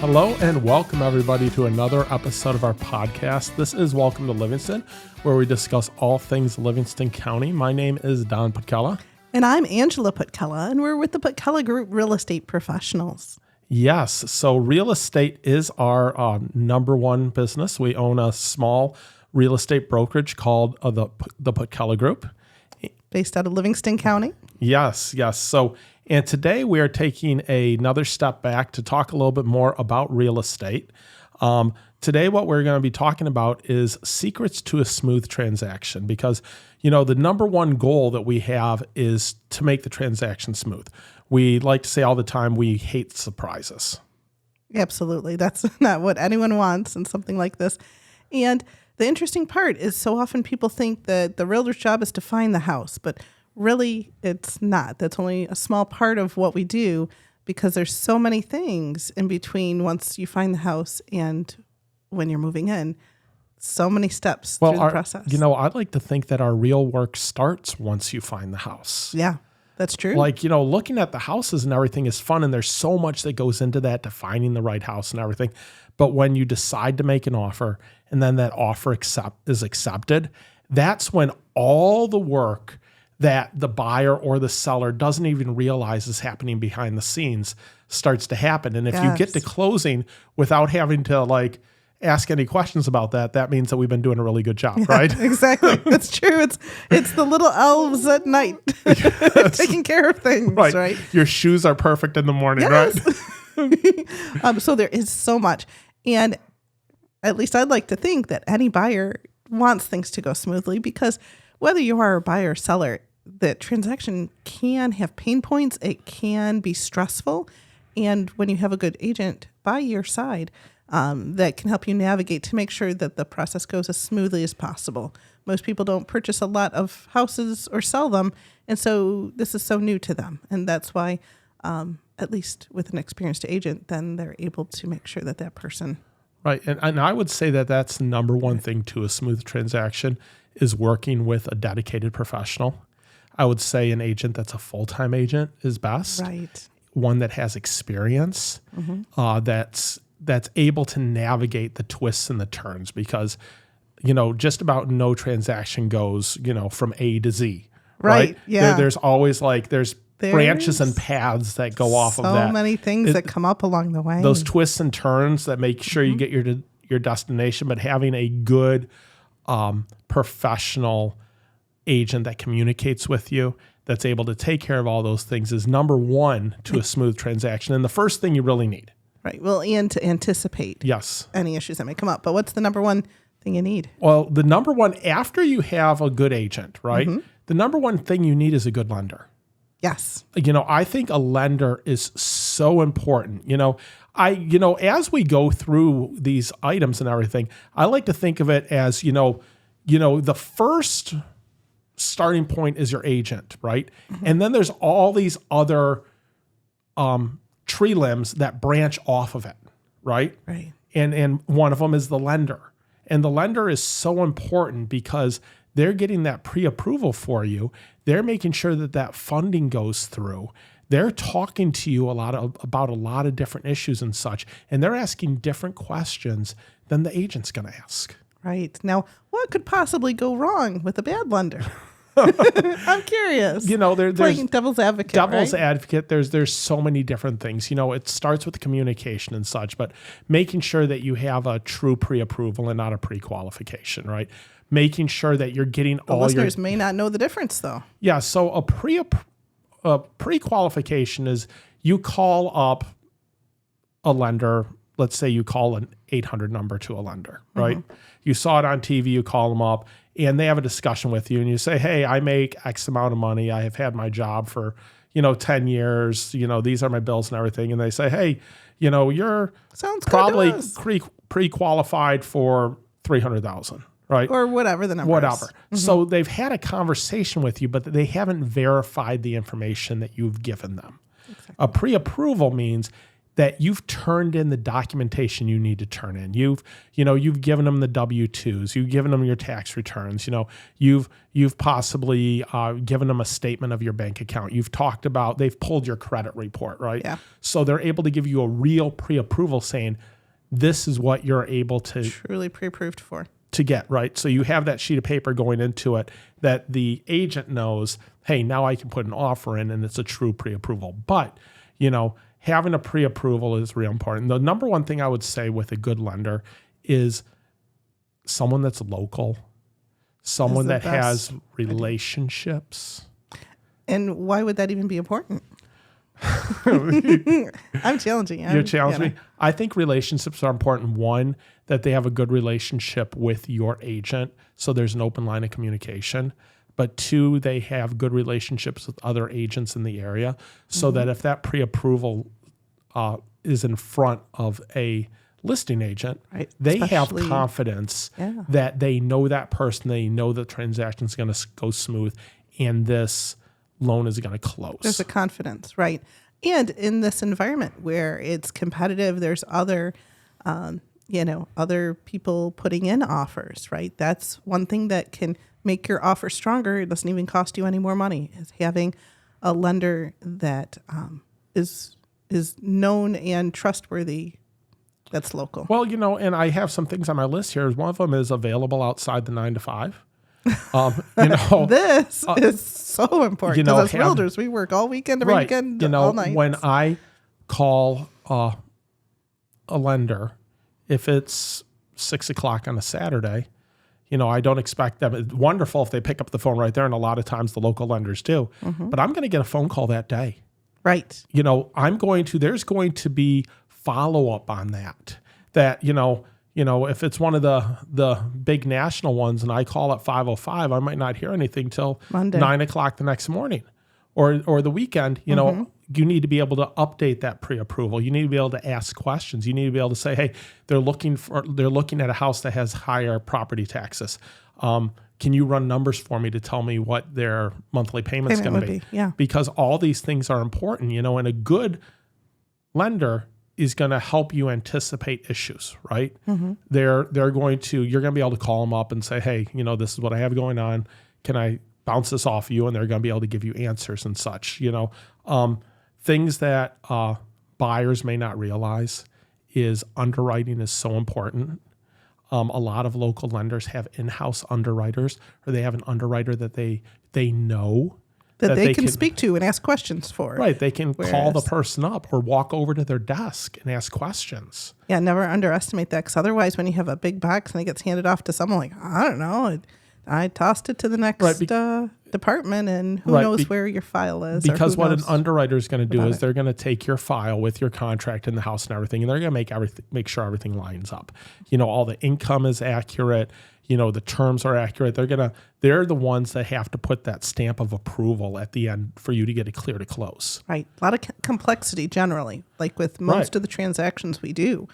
Hello and welcome everybody to another episode of our podcast. This is Welcome to Livingston, where we discuss all things Livingston County. My name is Don Putkela. And I'm Angela Putkela, and we're with the Putkela Group Real Estate Professionals. Yes, so real estate is our number one business. We own a small real estate brokerage called the Putkela Group. Based out of Livingston County. Yes. And today we are taking another step back to talk a little bit more about real estate. Today what we're going to be talking about is secrets to a smooth transaction because, the number one goal that we have is to make the transaction smooth. We like to say all the time, we hate surprises. Absolutely. That's not what anyone wants in something like this. And the interesting part is so often people think that the realtor's job is to find the house, but really it's not. That's only a small part of what we do because there's so many things in between once you find the house and when you're moving in. So many steps through the process. I'd like to think that our real work starts once you find the house. Yeah, that's true. Looking at the houses and everything is fun, and there's so much that goes into that, to finding the right house and everything. But when you decide to make an offer and then that offer is accepted, that's when all the work that the buyer or the seller doesn't even realize is happening behind the scenes starts to happen. And if you get to closing without having to ask any questions about that, that means that we've been doing a really good job, right? Exactly. That's true. It's the little elves at night taking care of things, right? Your shoes are perfect in the morning, right? So there is so much. And at least I'd like to think that any buyer wants things to go smoothly because whether you are a buyer or seller, the transaction can have pain points. It can be stressful. And when you have a good agent by your side, that can help you navigate to make sure that the process goes as smoothly as possible. Most people don't purchase a lot of houses or sell them. And so this is so new to them. And that's why, at least with an experienced agent, then they're able to make sure that person. Right. And I would say that that's the number one thing to a smooth transaction is working with a dedicated professional. I would say an agent that's a full-time agent is best. Right. One that has experience, that's able to navigate the twists and the turns because, just about no transaction goes, from A to Z. Right? Yeah. There's always there's branches and paths that go off of that. So many things that come up along the way. Those twists and turns that make sure you get your destination, but having a good professional agent that communicates with you, that's able to take care of all those things is number one to a smooth transaction. And the first thing you really need. Right. Well, and to anticipate any issues that may come up. But what's the number one thing you need? Well, the number one, after you have a good agent, right? The number one thing you need is a good lender. Yes. I think a lender is so important. As we go through these items and everything, I like to think of it as, the first starting point is your agent, right? And then there's all these other tree limbs that branch off of it, right? Right. And one of them is the lender. And the lender is so important because they're getting that pre-approval for you. They're making sure that funding goes through. They're talking to you about a lot of different issues and such, and they're asking different questions than the agent's going to ask. Right. Now, what could possibly go wrong with a bad lender? I'm curious. There's playing devil's advocate. Advocate. There's so many different things. It starts with the communication and such, but making sure that you have a true pre-approval and not a pre-qualification, right? Making sure that you're getting all your listeners may not know the difference, though. Yeah. So a pre-qualification is you call up a lender. Let's say you call an 800 number to a lender, right? You saw it on TV, you call them up, and they have a discussion with you, and you say, hey, I make X amount of money. I have had my job for, 10 years. These are my bills and everything. And they say, hey, you're probably pre-qualified for $300,000, right? Or whatever the number is. So they've had a conversation with you, but they haven't verified the information that you've given them. Exactly. A pre-approval means that you've turned in the documentation you need to turn in. You've given them the W-2s, you've given them your tax returns, you've possibly given them a statement of your bank account. You've talked about, they've pulled your credit report, right? Yeah. So they're able to give you a real pre-approval saying, this is what you're able to truly pre-approved for. To get, right? So you have that sheet of paper going into it that the agent knows, hey, now I can put an offer in and it's a true pre-approval. But, having a pre-approval is real important. The number one thing I would say with a good lender is someone that's local, someone that has relationships. And why would that even be important? I'm challenging you. You're challenging me. I think relationships are important. One, that they have a good relationship with your agent, so there's an open line of communication. But two, they have good relationships with other agents in the area, so that if that pre-approval is in front of a listing agent, right. They have confidence that they know that person, they know the transaction is going to go smooth, and this loan is going to close. There's a confidence, right? And in this environment where it's competitive, there's other, other people putting in offers, right? That's one thing that can make your offer stronger. It doesn't even cost you any more money. Is having a lender that is known and trustworthy. That's local. Well, and I have some things on my list here. One of them is available outside the 9 to 5. This is so important because as realtors, we work all weekend, every weekend, all night. When I call a lender, if it's 6:00 on a Saturday, I don't expect them. It's wonderful if they pick up the phone right there, and a lot of times the local lenders do. Mm-hmm. But I'm going to get a phone call that day. Right. There's going to be follow-up on that. That, if it's one of the big national ones and I call at 5:05, I might not hear anything till Monday. 9:00 the next morning. Or the weekend, you need to be able to update that pre-approval. You need to be able to ask questions. You need to be able to say, hey, they're looking at a house that has higher property taxes. Can you run numbers for me to tell me what their monthly payment's going to be? Yeah. Because all these things are important, and a good lender is going to help you anticipate issues, right? Mm-hmm. You're going to be able to call them up and say, hey, this is what I have going on. Can I bounce this off you? And they're going to be able to give you answers and such, things that buyers may not realize is underwriting is so important. A lot of local lenders have in-house underwriters, or they have an underwriter that they know that they can speak to and ask questions for. Right. They can call the person up or walk over to their desk and ask questions. Yeah, never underestimate that, because otherwise when you have a big box and it gets handed off to someone, like, I don't know, I tossed it to the next department, and who knows where your file is. Because what an underwriter is going to do is they're going to take your file with your contract in the house and everything, and they're going to make sure everything lines up. All the income is accurate. The terms are accurate. They're the ones that have to put that stamp of approval at the end for you to get it clear to close. Right. A lot of complexity generally, like with most of the transactions we do.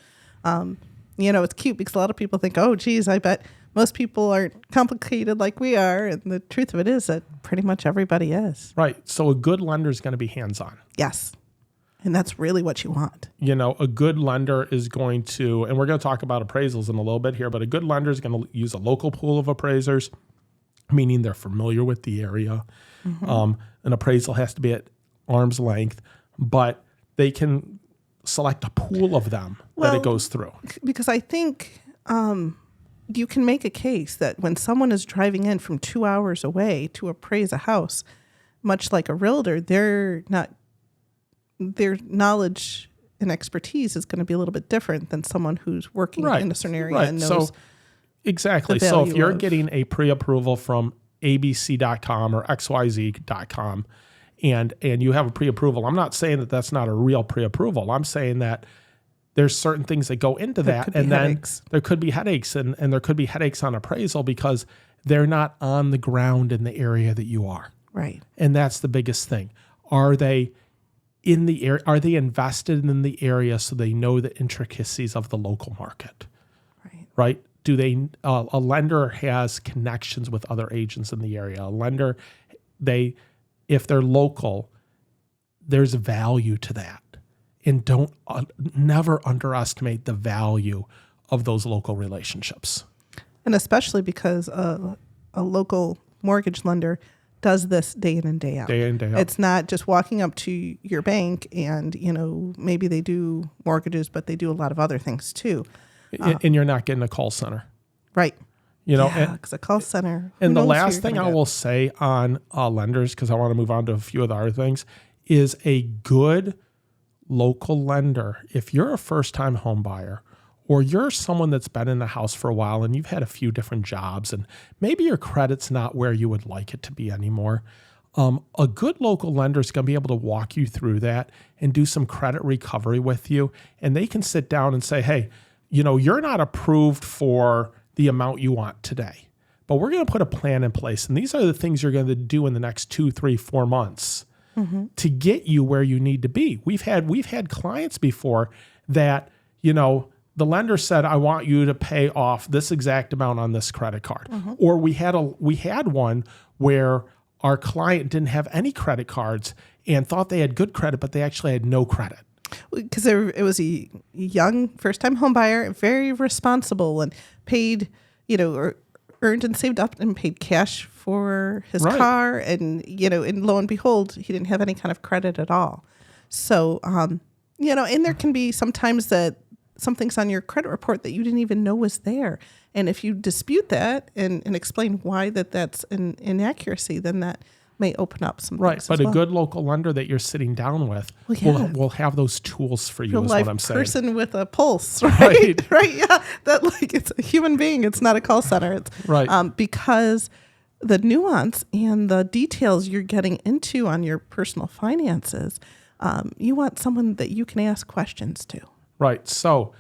It's cute because a lot of people think, oh, geez, I bet most people aren't complicated like we are. And the truth of it is that pretty much everybody is. Right. So a good lender is going to be hands-on. Yes. And that's really what you want. A good lender is going to, and we're going to talk about appraisals in a little bit here, but a good lender is going to use a local pool of appraisers, meaning they're familiar with the area. Mm-hmm. An appraisal has to be at arm's length, but they can select a pool of them that it goes through. Because I think you can make a case that when someone is driving in from 2 hours away to appraise a house, much like a realtor, their knowledge and expertise is going to be a little bit different than someone who's working in a certain area and knows. Exactly. So if you're getting a pre-approval from abc.com or xyz.com and you have a pre-approval, I'm not saying that that's not a real pre-approval. I'm saying that there's certain things that go into that, and then there could be headaches, and there could be headaches on appraisal because they're not on the ground in the area that you are. Right. And that's the biggest thing. Are they in the area? Are they invested in the area so they know the intricacies of the local market? Right. Do they? A lender has connections with other agents in the area. A lender, if they're local, there's value to that. and don't never underestimate the value of those local relationships. And especially because a local mortgage lender does this day in and day out. Day in, day out. It's not just walking up to your bank and, maybe they do mortgages, but they do a lot of other things too. And you're not getting a call center. Right. Yeah, because a call center. And the last thing I will say on lenders, because I want to move on to a few of the other things, is a good local lender. If you're a first-time home buyer, or you're someone that's been in the house for a while and you've had a few different jobs and maybe your credit's not where you would like it to be anymore, a good local lender is going to be able to walk you through that and do some credit recovery with you. And they can sit down and say, hey, you're not approved for the amount you want today, but we're going to put a plan in place. And these are the things you're going to do in the next 2, 3, 4 months to get you where you need to be. We've had clients before that, the lender said, I want you to pay off this exact amount on this credit card. Or we had one where our client didn't have any credit cards and thought they had good credit, but they actually had no credit. Because it was a young first-time home buyer, very responsible, and paid, or earned and saved up and paid cash for his car. And, and lo and behold, he didn't have any kind of credit at all. So, and there can be sometimes that something's on your credit report that you didn't even know was there. And if you dispute that and explain why that's an inaccuracy, then that may open up some things. But a good local lender that you're sitting down with will have those tools for you, is what I'm saying. A person with a pulse, right? Right, yeah. That it's a human being. It's not a call center. It's, because the nuance and the details you're getting into on your personal finances, you want someone that you can ask questions to. Right. So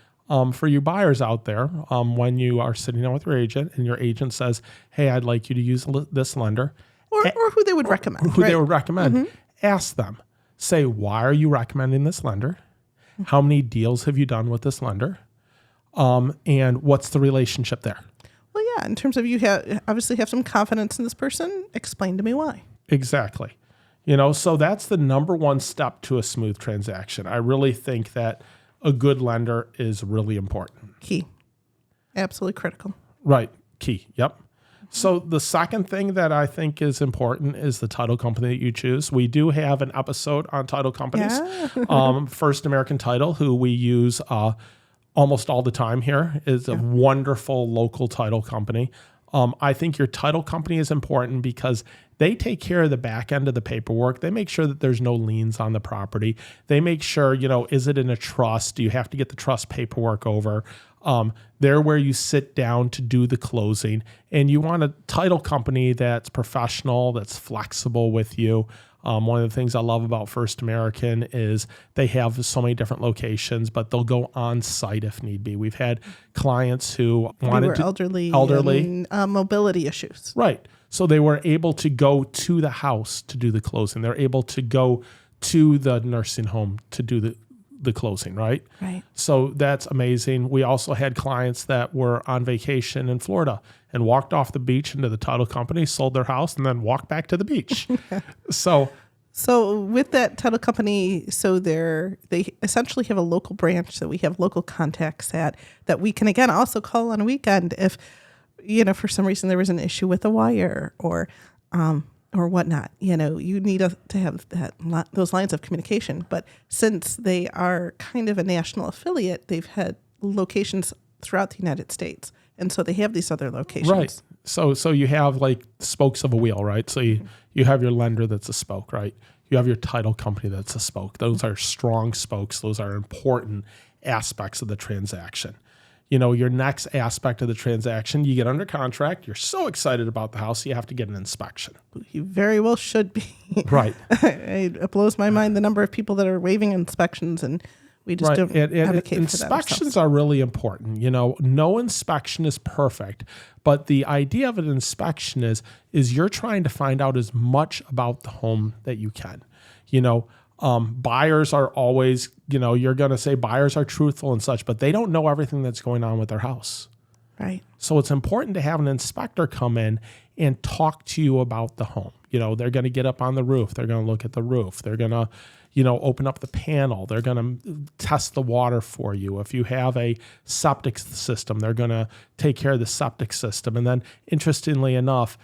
for you buyers out there, when you are sitting down with your agent and your agent says, hey, I'd like you to use this lender. Or who they would recommend. They would recommend. Ask them. Say, why are you recommending this lender? How many deals have you done with this lender? And what's the relationship there? Well, yeah, in terms of obviously have some confidence in this person, explain to me why. Exactly. So that's the number one step to a smooth transaction. I really think that a good lender is really important. Key. Absolutely critical. Right. Key. Yep. So the second thing that I think is important is the title company that you choose. We do have an episode on title companies. Yeah. First American Title, who we use almost all the time here, is a wonderful local title company. I think your title company is important because they take care of the back end of the paperwork. They make sure that there's no liens on the property. They make sure, is it in a trust? Do you have to get the trust paperwork over? They're where you sit down to do the closing. And you want a title company that's professional, that's flexible with you. One of the things I love about First American is they have so many different locations, but they'll go on site if need be. We've had clients who wanted elderly and, mobility issues. Right. So they were able to go to the house to do the closing. They're able to go to the nursing home to do the closing, right? Right. So that's amazing. We also had clients that were on vacation in Florida and walked off the beach into the title company, sold their house, and then walked back to the beach. So with that title company, they essentially have a local branch that we have local contacts at that we can, again, also call on a weekend if, for some reason there was an issue with a wire or whatnot. You need to have those lines of communication. But since they are kind of a national affiliate, they've had locations throughout the United States. And so they have these other locations. Right. So you have like spokes of a wheel, right? So you have your lender that's a spoke, right? You have your title company that's a spoke. Those are strong spokes. Those are important aspects of the transaction. Your next aspect of the transaction, you get under contract. You're so excited about the house, you have to get an inspection. You very well should be. Right. It blows my mind the number of people that are waiving inspections, and we just don't advocate inspections for that ourselves. Are really important. No inspection is perfect, but the idea of an inspection is you're trying to find out as much about the home that you can. Buyers are always, you're going to say buyers are truthful and such, but they don't know everything that's going on with their house. Right. So it's important to have an inspector come in and talk to you about the home. They're going to get up on the roof. They're going to look at the roof. They're going to, open up the panel. They're going to test the water for you. If you have a septic system, they're going to take care of the septic system. And then, interestingly enough,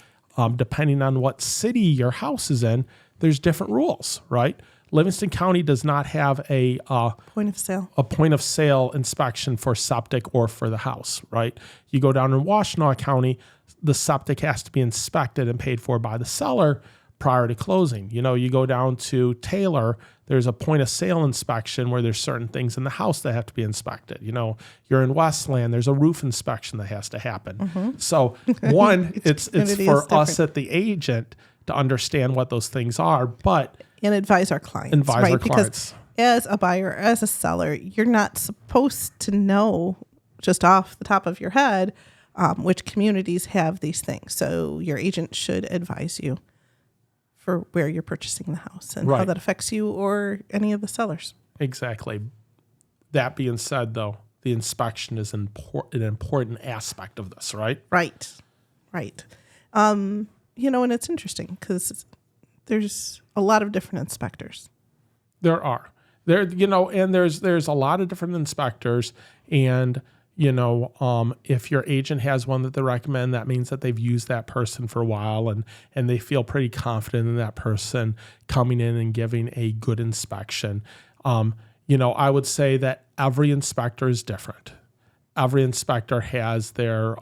depending on what city your house is in, there's different rules, right? Livingston County does not have a point of sale inspection for septic or for the house, right? You go down in Washtenaw County, the septic has to be inspected and paid for by the seller prior to closing. You go down to Taylor, there's a point of sale inspection where there's certain things in the house that have to be inspected. You're in Westland, there's a roof inspection that has to happen. Mm-hmm. So one, it's for us at the agent to understand what those things are, and advise our clients. Because as a buyer, as a seller, you're not supposed to know just off the top of your head which communities have these things. So your agent should advise you for where you're purchasing the house and how that affects you or any of the sellers. Exactly. That being said, though, the inspection is an important aspect of this, right? Right. And it's interesting because there's a lot of different inspectors. There are. And there's a lot of different inspectors, and if your agent has one that they recommend, that means that they've used that person for a while and they feel pretty confident in that person coming in and giving a good inspection. I would say that every inspector is different. Every inspector has their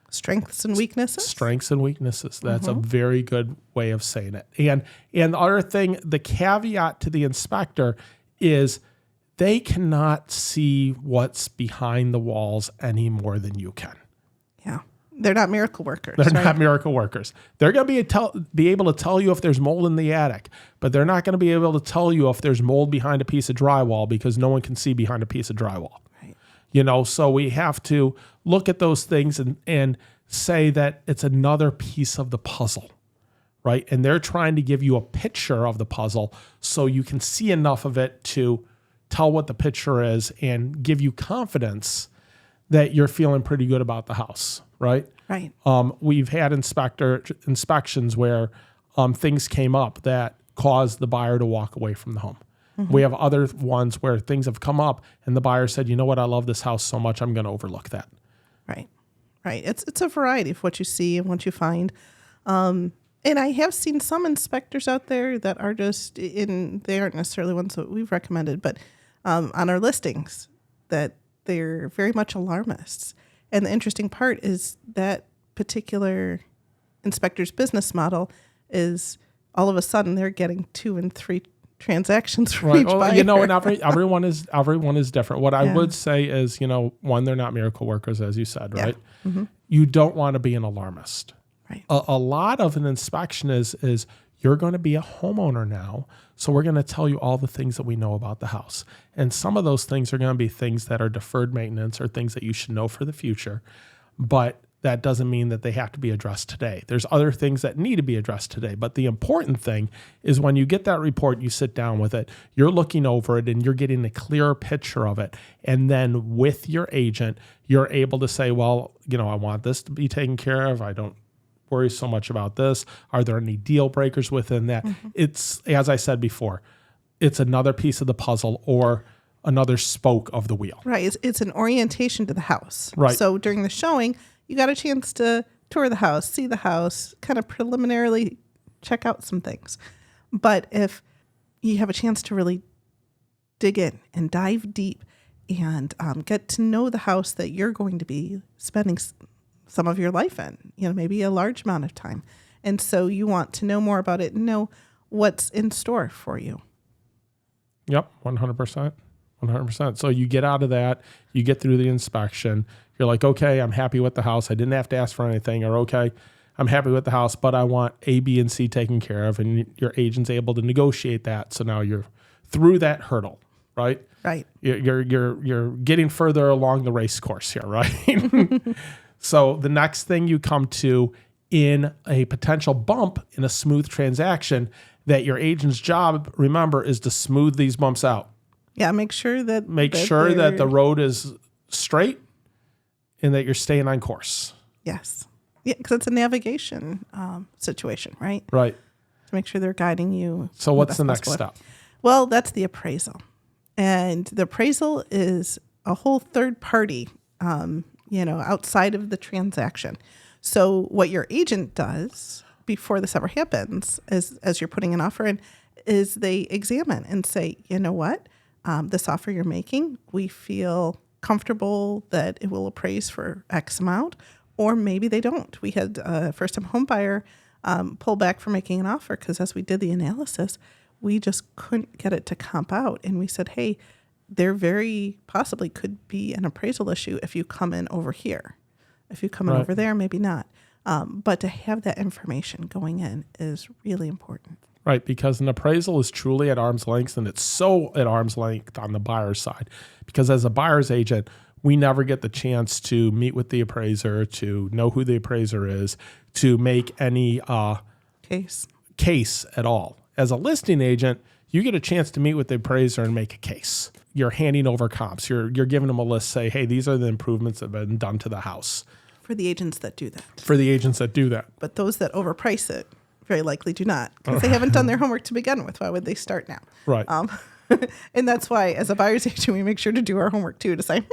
strengths and weaknesses. That's a very good way of saying it. And the other thing, the caveat to the inspector is they cannot see what's behind the walls any more than you can. Yeah. They're not miracle workers. Not miracle workers. They're going to be able to tell you if there's mold in the attic, but they're not going to be able to tell you if there's mold behind a piece of drywall because no one can see behind a piece of drywall. Right. So we have to look at those things and say that it's another piece of the puzzle, right? And they're trying to give you a picture of the puzzle so you can see enough of it to tell what the picture is and give you confidence that you're feeling pretty good about the house, right? Right. We've had inspections where things came up that caused the buyer to walk away from the home. Mm-hmm. We have other ones where things have come up and the buyer said, you know what, I love this house so much, I'm going to overlook that. Right. It's a variety of what you see and what you find. And I have seen some inspectors out there that are they aren't necessarily ones that we've recommended, but on our listings, that they're very much alarmists. And the interesting part is that particular inspector's business model is all of a sudden they're getting 2 and 3 transactions from each buyer. And everyone is different. What I would say is, one, they're not miracle workers, as you said, right? Yeah. Mm-hmm. You don't want to be an alarmist. Right. A lot of an inspection is you're going to be a homeowner now, so we're going to tell you all the things that we know about the house. And some of those things are going to be things that are deferred maintenance or things that you should know for the future, but that doesn't mean that they have to be addressed today. There's other things that need to be addressed today, but the important thing is when you get that report, you sit down with it, you're looking over it and you're getting a clearer picture of it. And then with your agent, you're able to say, well, I want this to be taken care of. I don't worry so much about this. Are there any deal breakers within that? Mm-hmm. It's, as I said before, it's another piece of the puzzle or another spoke of the wheel. Right. It's an orientation to the house. Right. So during the showing, you got a chance to tour the house, see the house, kind of preliminarily check out some things. But if you have a chance to really dig in and dive deep and get to know the house that you're going to be spending some of your life in, maybe a large amount of time. And so you want to know more about it and know what's in store for you. Yep, 100%. 100%. So you get out of that, you get through the inspection, you're like, okay, I'm happy with the house. I didn't have to ask for anything, or okay, I'm happy with the house, but I want A, B, and C taken care of. And your agent's able to negotiate that. So now you're through that hurdle, right? Right. You're getting further along the race course here, right? So the next thing you come to in a potential bump in a smooth transaction, that your agent's job, remember, is to smooth these bumps out. Yeah, make sure that the road is straight and that you're staying on course. Yes. Yeah, because it's a navigation situation, right? Right. to make sure they're guiding you. So what's the best next possible way. step? Well, that's the appraisal. And the appraisal is a whole third party, outside of the transaction. So what your agent does before this ever happens is, as you're putting an offer in, is they examine and say, you know what, this offer you're making, we feel comfortable that it will appraise for X amount, or maybe they don't. We had a first-time home buyer pull back from making an offer because as we did the analysis, we just couldn't get it to comp out. And we said, hey, there very possibly could be an appraisal issue if you come in over here. If you come in over there, maybe not. But to have that information going in is really important. Right, because an appraisal is truly at arm's length, and it's so at arm's length on the buyer's side. Because as a buyer's agent, we never get the chance to meet with the appraiser, to know who the appraiser is, to make any case at all. As a listing agent, you get a chance to meet with the appraiser and make a case. You're handing over comps. You're giving them a list, say, hey, these are the improvements that have been done to the house. For the agents that do that. But those that overprice it very likely do not, because they haven't done their homework to begin with. Why would they start now? Right. And that's why, as a buyer's agent, we make sure to do our homework too, to say,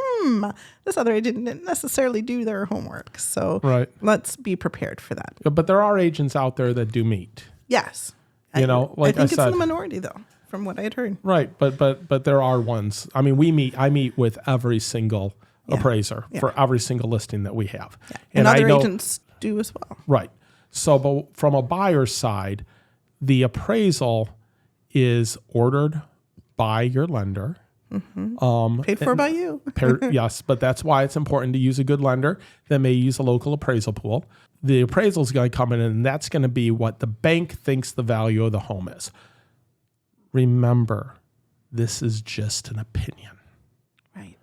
this other agent didn't necessarily do their homework. So let's be prepared for that. But there are agents out there that do meet. Yes. Like I think said, it's in the minority, though, from what I had heard. Right. But there are ones. I mean, I meet with every single appraiser for every single listing that we have. Yeah. And other agents do as well. Right. So, but from a buyer's side, the appraisal is ordered by your lender. Mm-hmm. Paid for by you. Yes, but that's why it's important to use a good lender that may use a local appraisal pool. The appraisal is going to come in, and that's going to be what the bank thinks the value of the home is. Remember, this is just an opinion. Right.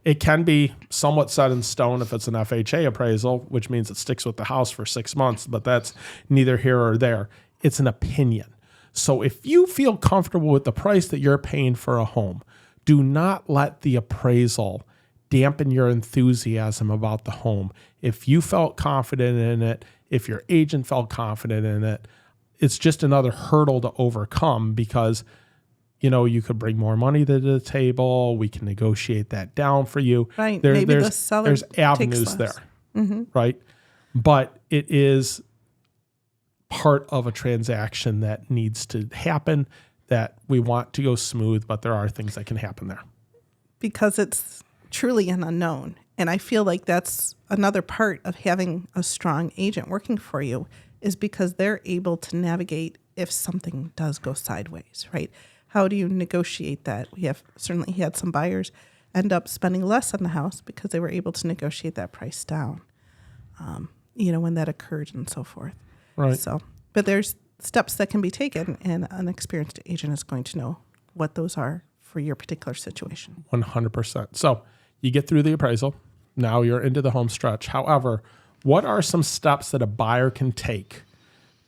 It can be somewhat set in stone if it's an FHA appraisal, which means it sticks with the house for 6 months, but that's neither here or there. It's an opinion. So if you feel comfortable with the price that you're paying for a home, do not let the appraisal dampen your enthusiasm about the home. If you felt confident in it, if your agent felt confident in it, it's just another hurdle to overcome because, you could bring more money to the table. We can negotiate that down for you. Right. Maybe the seller there's avenues takes less. there, right? But it is part of a transaction that needs to happen, that we want to go smooth, but there are things that can happen there. Because it's truly an unknown. And I feel like that's another part of having a strong agent working for you, is because they're able to navigate if something does go sideways, right? How do you negotiate that? We have certainly had some buyers end up spending less on the house because they were able to negotiate that price down, when that occurred and so forth. Right. So, but there's steps that can be taken, and an experienced agent is going to know what those are for your particular situation. 100%. So you get through the appraisal. Now you're into the home stretch. However, what are some steps that a buyer can take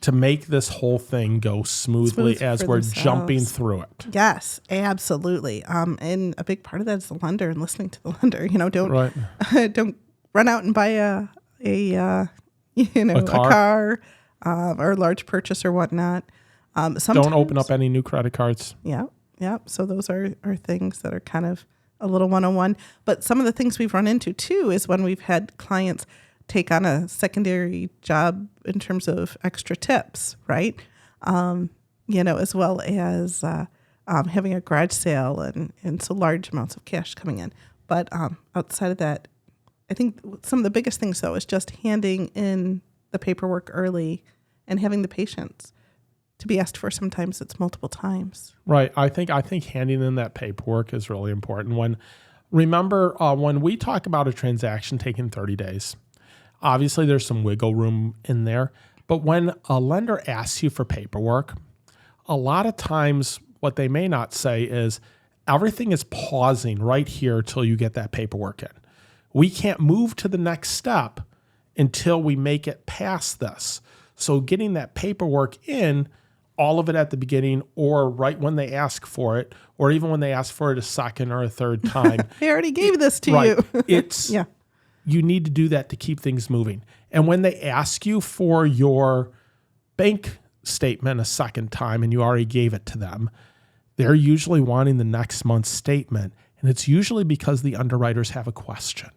to make this whole thing go smoothly as we're jumping through it? Yes, absolutely. And a big part of that is the lender and listening to the lender. Don't run out and buy a car or a large purchase or whatnot. Don't open up any new credit cards. Yeah. So those are things that are kind of a little 101. But some of the things we've run into too is when we've had clients take on a secondary job in terms of extra tips, right? As well as having a garage sale and so large amounts of cash coming in. But outside of that, I think some of the biggest things, though, is just handing in the paperwork early and having the patience to be asked for. Sometimes it's multiple times. Right. I think handing in that paperwork is really important. When we talk about a transaction taking 30 days, obviously there's some wiggle room in there. But when a lender asks you for paperwork, a lot of times what they may not say is everything is pausing right here till you get that paperwork in. We can't move to the next step until we make it past this. So getting that paperwork in, all of it at the beginning or right when they ask for it, or even when they ask for it a second or a third time. They already gave this to you. You need to do that to keep things moving. And when they ask you for your bank statement a second time and you already gave it to them, they're usually wanting the next month's statement. And it's usually because the underwriters have a question.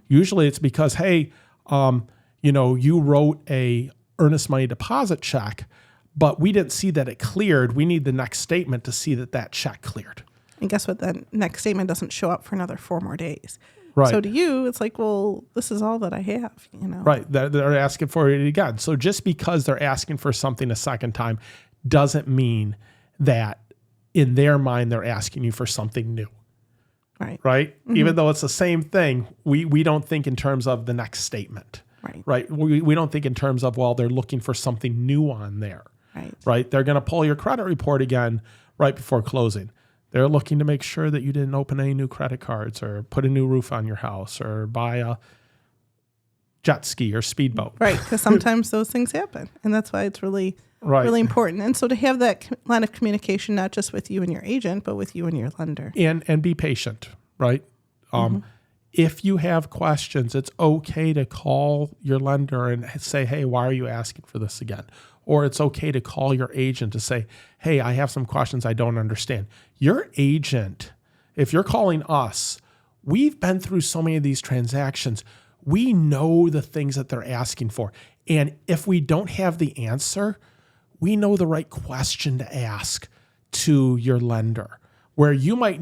Usually it's because, hey, you wrote a earnest money deposit check, but we didn't see that it cleared. We need the next statement to see that check cleared. And guess what? That next statement doesn't show up for another 4 more days. Right. So to you, it's like, well, this is all that I have, Right. They're asking for it again. So just because they're asking for something a second time doesn't mean that in their mind they're asking you for something new. Right. Right. Even though it's the same thing, we don't think in terms of the next statement. Right. Right. We don't think in terms of, well, they're looking for something new on there. Right. Right. They're going to pull your credit report again right before closing. They're looking to make sure that you didn't open any new credit cards or put a new roof on your house or buy a jet ski or speedboat. Right. Because sometimes those things happen. And that's why it's really important. And so to have that line of communication, not just with you and your agent, but with you and your lender. And be patient, right? If you have questions, it's okay to call your lender and say, hey, why are you asking for this again? Or it's okay to call your agent to say, hey, I have some questions I don't understand. Your agent, if you're calling us, we've been through so many of these transactions. We know the things that they're asking for. And if we don't have the answer, we know the right question to ask to your lender, where you might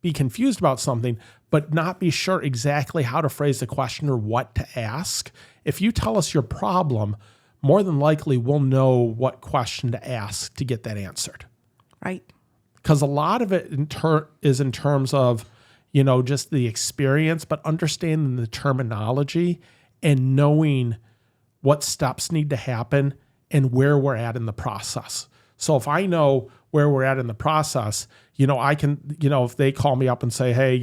be confused about something, but not be sure exactly how to phrase the question or what to ask. If you tell us your problem, more than likely we'll know what question to ask to get that answered. Right. Because a lot of it is in terms of, just the experience, but understanding the terminology and knowing what steps need to happen and where we're at in the process. So if I know where we're at in the process, I can, if they call me up and say, hey,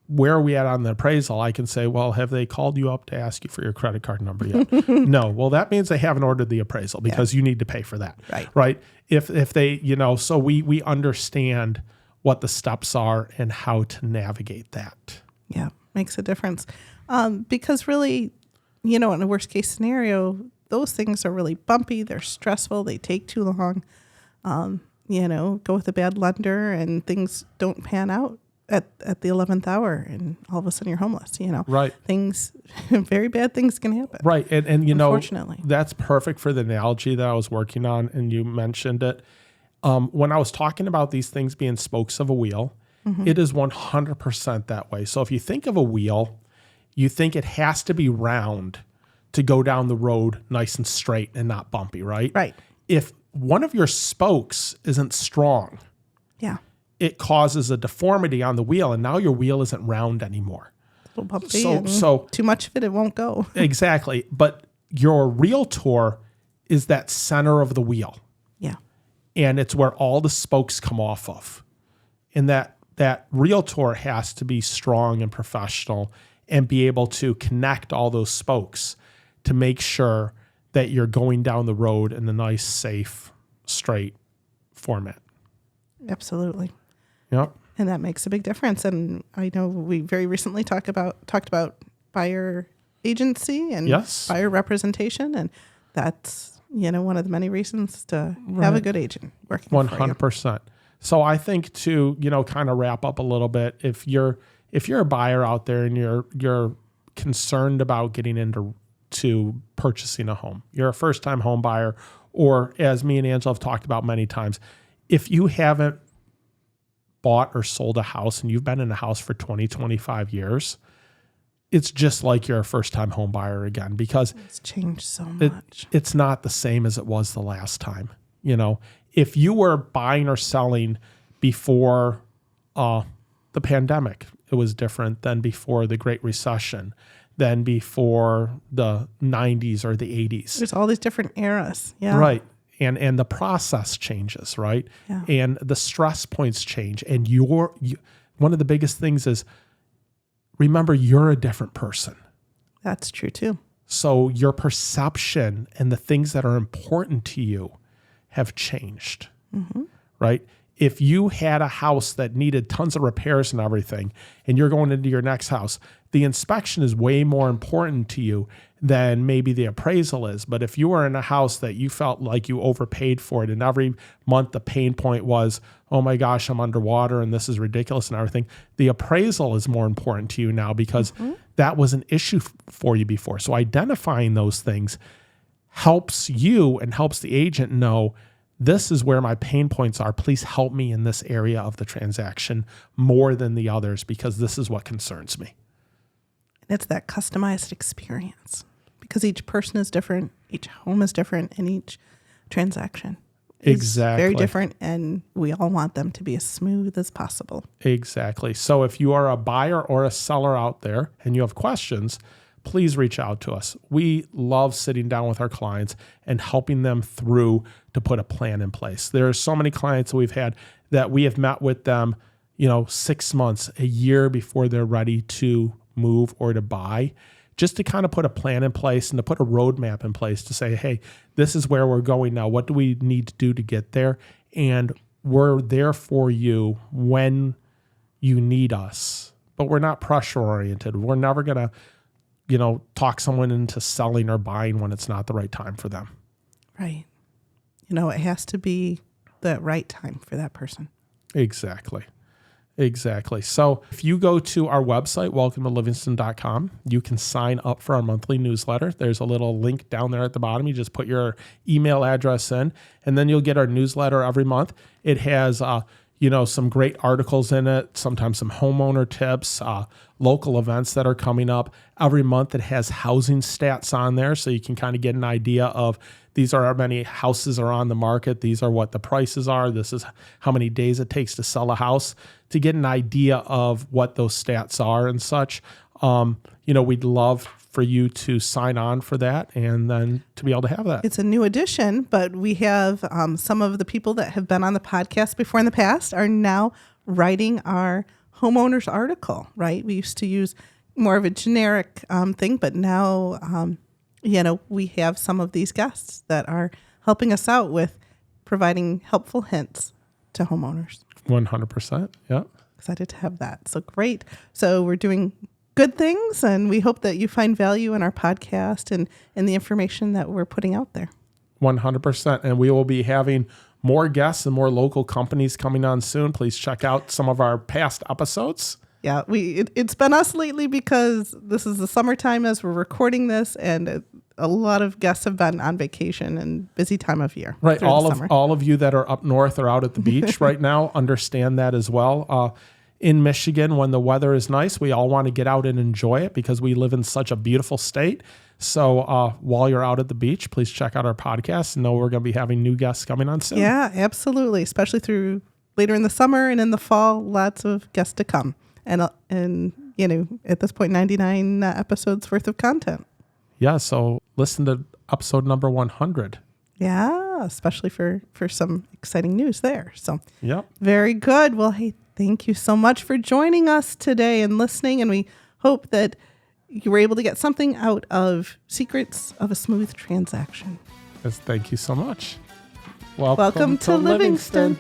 where are we at on the appraisal? I can say, well, have they called you up to ask you for your credit card number yet? No. Well, that means they haven't ordered the appraisal because you need to pay for that. Right. If they, so we understand what the steps are and how to navigate that. Yeah. Makes a difference. Because really, in a worst case scenario, those things are really bumpy. They're stressful. They take too long. Go with a bad lender and things don't pan out at the 11th hour and all of a sudden you're homeless, Right. Things, very bad things can happen. Right. And unfortunately. That's perfect for the analogy that I was working on. And you mentioned it. When I was talking about these things being spokes of a wheel, it is 100% that way. So if you think of a wheel, you think it has to be round to go down the road nice and straight and not bumpy, right? Right. If one of your spokes isn't strong, it causes a deformity on the wheel, and now your wheel isn't round anymore. A little bumpy. So too much of it won't go. Exactly. But your realtor is that center of the wheel. Yeah. And it's where all the spokes come off of. And that realtor has to be strong and professional and be able to connect all those spokes to make sure that you're going down the road in a nice, safe, straight format. Absolutely. Yep. And that makes a big difference. And I know we very recently talked about buyer agency and buyer representation. And that's, one of the many reasons to have a good agent working 100%. So I think to, kind of wrap up a little bit, if you're a buyer out there and you're concerned about getting into purchasing a home, you're a first-time home buyer, or as me and Angela have talked about many times, if you haven't bought or sold a house and you've been in a house for 20, 25 years, it's just like you're a first-time home buyer again, because it's changed so much. It's not the same as it was the last time. If you were buying or selling before the pandemic, it was different than before the Great Recession, than before the 90s or the 80s. There's all these different eras. Yeah. Right. And the process changes, right? Yeah. And the stress points change. And one of the biggest things is, remember, you're a different person. That's true too. So your perception and the things that are important to you have changed, right? If you had a house that needed tons of repairs and everything, and you're going into your next house, the inspection is way more important to you than maybe the appraisal is. But if you were in a house that you felt like you overpaid for it and every month the pain point was, oh my gosh, I'm underwater and this is ridiculous and everything, the appraisal is more important to you now because that was an issue for you before. So identifying those things helps you and helps the agent know, this is where my pain points are. Please help me in this area of the transaction more than the others because this is what concerns me. And it's that customized experience because each person is different, each home is different, and each transaction is very different, and we all want them to be as smooth as possible. Exactly. So if you are a buyer or a seller out there and you have questions, please reach out to us. We love sitting down with our clients and helping them through to put a plan in place. There are so many clients that we've had that we have met with them, 6 months, a year before they're ready to move or to buy, just to kind of put a plan in place and to put a roadmap in place to say, hey, this is where we're going now. What do we need to do to get there? And we're there for you when you need us, but we're not pressure oriented. We're never going to talk someone into selling or buying when it's not the right time for them. Right. It has to be the right time for that person. Exactly. So if you go to our website, welcometolivingston.com, you can sign up for our monthly newsletter. There's a little link down there at the bottom. You just put your email address in, and then you'll get our newsletter every month. It has some great articles in it, sometimes some homeowner tips, local events that are coming up. Every month it has housing stats on there, so you can kind of get an idea of these are how many houses are on the market. These are what the prices are. This is how many days it takes to sell a house, to get an idea of what those stats are and such. We'd love for you to sign on for that and then to be able to have that. It's a new edition, but we have some of the people that have been on the podcast before in the past are now writing our homeowners article, right? We used to use more of a generic thing, but now, we have some of these guests that are helping us out with providing helpful hints to homeowners. 100%. Yeah. Excited to have that. So great. So we're doing good things, and we hope that you find value in our podcast and in the information that we're putting out there. 100%. And we will be having more guests and more local companies coming on soon. Please check out some of our past episodes. Yeah, it's been us lately because this is the summertime as we're recording this, and a lot of guests have been on vacation and busy time of year. Right. All of you that are up north or out at the beach right now understand that as well. In Michigan, when the weather is nice, we all want to get out and enjoy it because we live in such a beautiful state. So while you're out at the beach, please check out our podcast and know we're going to be having new guests coming on soon. Yeah, absolutely. Especially through later in the summer and in the fall, lots of guests to come. And at this point, 99 episodes worth of content. Yeah, so listen to episode number 100. Yeah, especially for some exciting news there. So yep. Very good. Well, hey, thank you so much for joining us today and listening. And we hope that you were able to get something out of Secrets of a Smooth Transaction. Yes, thank you so much. Welcome to Livingston.